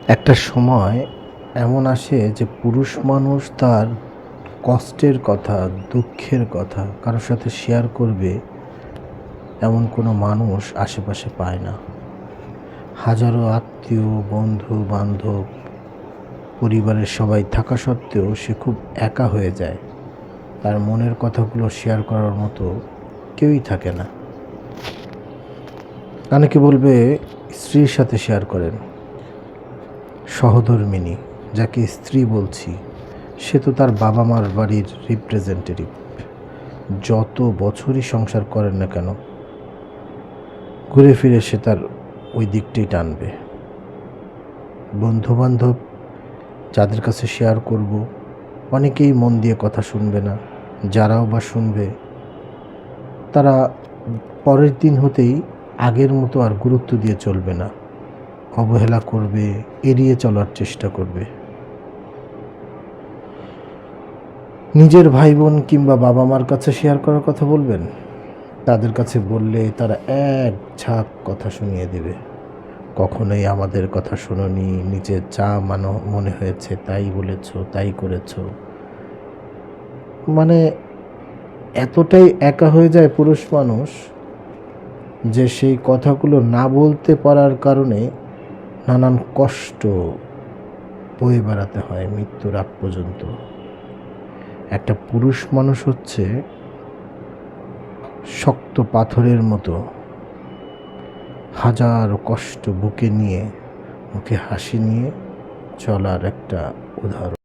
একটা সময় এমন আসে যে পুরুষ মানুষ তার কষ্টের কথা, দুঃখের কথা কারো সাথে শেয়ার করবে এমন কোনো মানুষ আশেপাশে পায় না। হাজারো আত্মীয়, বন্ধু-বান্ধব, পরিবারের সবাই থাকা সত্ত্বেও সে খুব একা হয়ে যায়। তার মনের কথাগুলো শেয়ার করার মতো কেউই থাকে না। অনেকে বলবে স্ত্রীর সাথে শেয়ার করেন। সহধর্মিণী, যাকে স্ত্রী বলছি, সে তো তার বাবা মার বাড়ির রিপ্রেজেন্টেটিভ। যত বছরই সংসার করেন না কেন, ঘুরে ফিরে সে তার ওই দিকটাই টানবে। বন্ধুবান্ধব যাদের কাছে শেয়ার করব, অনেকেই মন দিয়ে কথা শুনবে না। যারাও বা শুনবে, তারা পরের দিন হতেই আগের মতো আর গুরুত্ব দিয়ে চলবে না, অবহেলা করবে, এড়িয়ে চলার চেষ্টা করবে। নিজের ভাই বোন কিংবা বাবা মার কাছে শেয়ার করার কথা বলবেন, তাদের কাছে বললে তারা এক ঝাঁক কথা শুনিয়ে দেবে। কখনোই আমাদের কথা শোনোনি, নিজের যা মনে হয়েছে তাই বলেছ, তাই করেছ। মানে এতটাই একা হয়ে যায় পুরুষ মানুষ যে সেই কথাগুলো না বলতে পারার কারণে নানান কষ্ট বয়ে বেড়াতে হয় মৃত্যুর আগ পর্যন্ত। একটা পুরুষ মানুষ হচ্ছে শক্ত পাথরের মতো, হাজারো কষ্ট বুকে নিয়ে মুখে হাসি নিয়ে চলার একটা উদাহরণ।